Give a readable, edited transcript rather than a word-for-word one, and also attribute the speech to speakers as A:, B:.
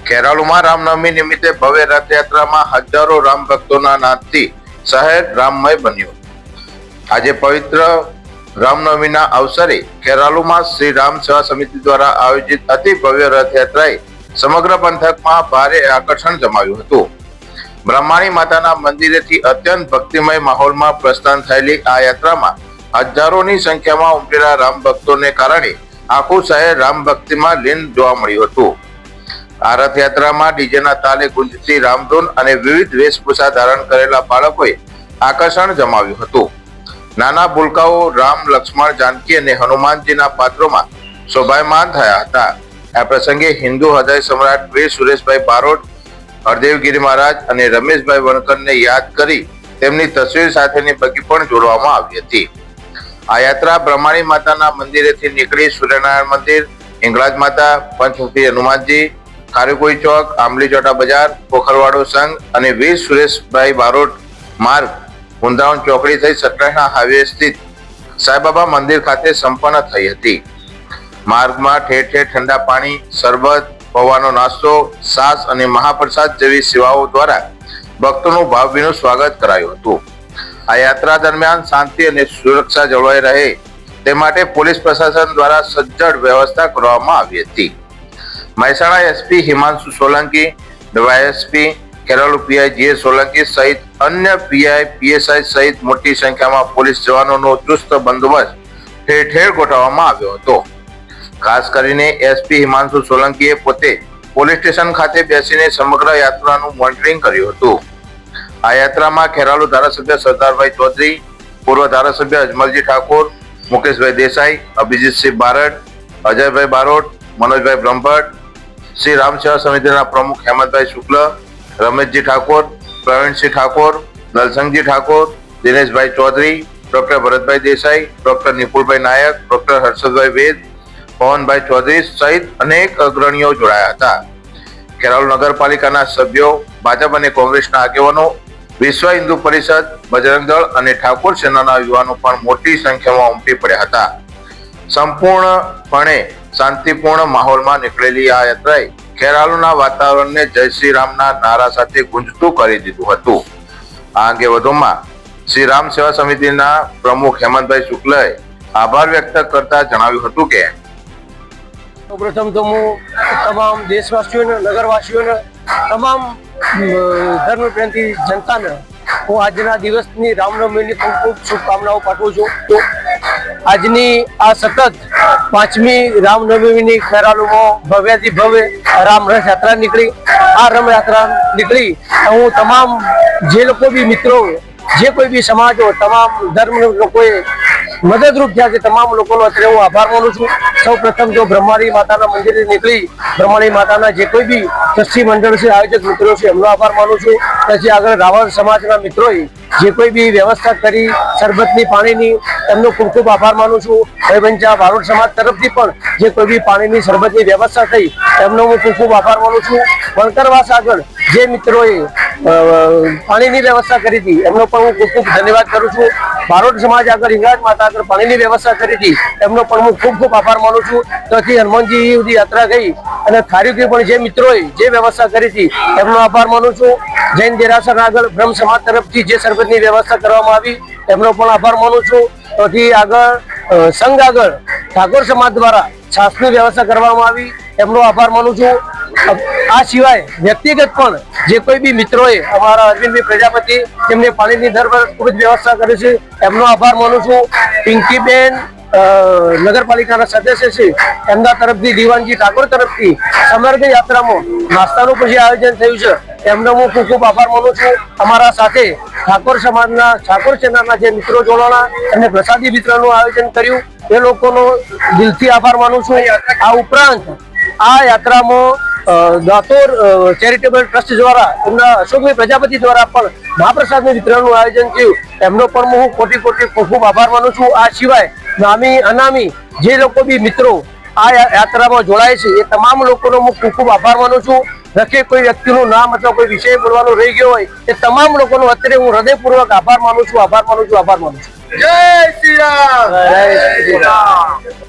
A: ખેરાલુમાં રામનવમી નિમિત્તે ભવ્ય રથયાત્રામાં હજારો રામ ભક્તોના નાદથી શહેર રામમય બન્યું. આજે પવિત્ર રામનવમીના અવસરે ખેરાલુમાં શ્રી રામ સેવા સમિતિ દ્વારા આયોજિત અતિ ભવ્ય રથયાત્રાએ સમગ્ર પંથકમાં ભારે આકર્ષણ જમાવ્યું હતું. બ્રહ્માણી માતાના મંદિરેથી અત્યંત ભક્તિમય માહોલમાં પ્રસ્થાન થયેલી આ યાત્રામાં હજારોની સંખ્યામાં ઉમટેલા રામ ભક્તોને કારણે આખું શહેર રામ ભક્તિમાં લીન જોવા મળ્યું હતું. આ રથયાત્રામાં ડીજેના તાલે ગુંજતી રામધૂન અને વિવિધ વેશભૂષા ધારણ કરેલા બાળકોએ આકર્ષણ જમાવ્યું હતું. નાના ભૂલકાઓ રામ, લક્ષ્મણ, જાનકી અને હનુમાનજીના પાત્રોમાં શોભાયમાન થયા હતા. આ પ્રસંગે હિન્દુ હૃદય સમ્રાટ વીર સુરેશભાઈ બારોટ, હરદેવગીરી મહારાજ અને રમેશભાઈ વણકરને યાદ કરી તેમની તસવીર સાથેની બગી પણ જોડવામાં આવી હતી. આ યાત્રા બ્રહ્માણી માતાના મંદિરેથી નીકળી સૂર્યનારાયણ મંદિર, હિંગળાજ માતા, પંચમુખી હનુમાનજી, ખારેકોઈ ચોક, આંબલી ચોટા બજાર, પોખરવાડો સંઘ અને વીર સુરેશભાઈ બારોટ માર્ગ, વૃંદાવન ચોકડી થઈ સતરાણા હાઈવે સ્થિત સાંઈબાબા મંદિર ખાતે સંપન્ન થઈ હતી. માર્ગમાં ઠેર ઠેર ઠંડા પાણી, શરબત, પૌવાનો નાસ્તો, છાશ અને મહાપ્રસાદ જેવી સેવાઓ દ્વારા ભક્તોનું ભાવભીનું સ્વાગત કરાયું હતું. આ યાત્રા દરમિયાન શાંતિ અને સુરક્ષા જળવાઈ રહે તે માટે પોલીસ પ્રશાસન દ્વારા સજ્જડ વ્યવસ્થા કરવામાં આવી હતી. Mehsana SP Himanshu Solanki, DYSP Kheralu PI GS Solanki સહિત અન્ય પીઆઈ, પીએસઆઈ સહિત મોટી સંખ્યામાં પોલીસ જવાનોનો ચુસ્ત બંદોબસ્ત ઠેર ઠેર ગોઠવવામાં આવ્યો હતો. ખાસ કરીને એસપી હિમાંશુ સોલંકીએ પોતે પોલીસ સ્ટેશન ખાતે બેસીને સમગ્ર યાત્રાનું મોનિટરિંગ કર્યું હતું. આ યાત્રામાં ખેરાલુ ધારાસભ્ય સરદારભાઈ ચૌધરી, પૂર્વ ધારાસભ્ય અજમલજી ઠાકોર, મુકેશભાઈ દેસાઈ, અભિજીતસિંહ બારડ, અજયભાઈ બારોટ, મનોજભાઈ બ્રહ્મભટ્ટ, શ્રી રામ સેવા સમિતિના પ્રમુખ હેમંતભાઈ શુક્લ, રમેશજી ઠાકોર, પ્રવીણસિંહ ઠાકોર, દલસંગજી ઠાકોર, દિનેશભાઈ ચૌધરી, ડોક્ટર ભરતભાઈ દેસાઈ, ડોક્ટર નિપુલભાઈ નાયક, ડોક્ટર હર્ષદભાઈ વેદ, પવનભાઈ ચૌધરી સહિત અનેક અગ્રણીઓ જોડાયા હતા. ખેરાલુ નગરપાલિકાના સભ્યો, ભાજપ અને કોંગ્રેસના આગેવાનો, વિશ્વ હિન્દુ પરિષદ, બજરંગ દળ અને ઠાકોર સેનાના યુવાનો પણ મોટી સંખ્યામાં ઉમટી પડ્યા હતા. સંપૂર્ણપણે શાંતિપૂર્ણ માહોલમાં નીકળેલી આ યાત્રાએ ખેરાલુના વાતાવરણને જય શ્રી રામના નારા સાથે ગુંજતું કરી દીધું હતું. આ અંગે વધુમાં શ્રી રામ સેવા સમિતિના પ્રમુખ હેમંતભાઈ શુક્લએ આભાર વ્યક્ત કરતા જણાવ્યું હતું કે
B: પ્રથમ તો હું તમામ દેશવાસીઓને, નગરવાસીઓને, તમામ ધર્મપ્રેમી જનતાને હું આજના દિવસની રામનવમીની ખૂબ ખૂબ શુભકામનાઓ પાઠવું છું. આજની આ સતત 5મી રામનવમીની ખેરાલુમાં ભવ્યથી ભવ્ય રામ રથયાત્રા નીકળી. આ રામયાત્રા નીકળી હું તમામ જે લોકો બી મિત્રો, જે કોઈ બી સમાજો, તમામ ધર્મ લોકોએ મદદરૂપ થયા છે, તમામ લોકોનો અત્યારે હું આભાર માનું છું. સૌ પ્રથમ તો બ્રહ્માણી માતાના મંદિરે નીકળી બ્રહ્માણી માતાના જે કોઈ બી ટ્રસ્ટી મંડળ છે, આયોજક મિત્રો છે, એમનો આભાર માનું છું. પછી આગળ રાવણ સમાજના મિત્રોએ જે કોઈ બી વ્યવસ્થા કરી શરબતની, પાણીની, એમનો ખૂબ ખૂબ આભાર માનું છું. ભાઈબંચા બારોટ સમાજ તરફથી પણ જે કોઈ બી પાણીની, શરબતની વ્યવસ્થા થઈ એમનો હું ખૂબ ખૂબ આભાર માનું છું. વણકરવાસ આગળ જે મિત્રોએ પાણીની વ્યવસ્થા કરી હતી એમનો પણ હું ખૂબ ખૂબ ધન્યવાદ કરું છું. બારોટ સમાજ આગળ, હિંગળાજ માતા આગળ પાણીની વ્યવસ્થા કરી હતી એમનો પણ હું ખૂબ ખૂબ આભાર માનું છું. ત્યાંથી હનુમાનજી સુધી યાત્રા ગઈ અને ખારીકી પણ જે મિત્રોએ જે વ્યવસ્થા કરી હતી એમનો આભાર માનું છું. જૈન દેરાસર આગળ બ્રહ્મ સમાજ તરફથી જે શરબતની વ્યવસ્થા કરવામાં આવી એમનો પણ આભાર માનું છું. ત્યાંથી આગળ સંઘ આગળ ઠાકોર સમાજ દ્વારા છાસની વ્યવસ્થા કરવામાં આવી એમનો આભાર માનું છું. આ સિવાય વ્યક્તિગત પણ જે કોઈ બી મિત્રોએ અમારા અરવિંદભાઈ પ્રજાપતિ જેમને પાણીની દર ખૂબ જ વ્યવસ્થા કરી છે એમનો આભાર માનું છું. પિંકીબેન નગરપાલિકાના સદસ્ય છે એમના તરફથી, દીવાનજી ઠાકોર તરફથી સમગ્ર યાત્રામાં નાસ્તાનું પછી આયોજન થયું છે એમનો હું ખૂબ ખૂબ આભાર માનું છું. અમારા સાથે ઠાકોર સમાજના, ઠાકોર સેનાના જે મિત્રો જોડાણા અને પ્રસાદી વિતરણનું આયોજન કર્યું એ લોકોનો દિલથી આભાર માનું છું. આ ઉપરાંત આ યાત્રામાં દાતોર ચેરિટેબલ ટ્રસ્ટ દ્વારા એમના અશોકભાઈ પ્રજાપતિ દ્વારા પણ મહાપ્રસાદનું વિતરણનું આયોજન થયું એમનો પણ હું કોટી કોટી ખૂબ ખૂબ આભાર માનું છું. આ સિવાય નામી અનામી જે લોકો બી મિત્રો આ યાત્રામાં જોડાય છે એ તમામ લોકોનો હું ખૂબ ખૂબ આભાર માનું છું. રખે કોઈ વ્યક્તિનું નામ અથવા કોઈ વિષય બોલવાનું રહી ગયો હોય એ તમામ લોકોનો અત્યારે હું હૃદયપૂર્વક આભાર માનું છું. જય શ્રી રામ. જય શ્રી રામ.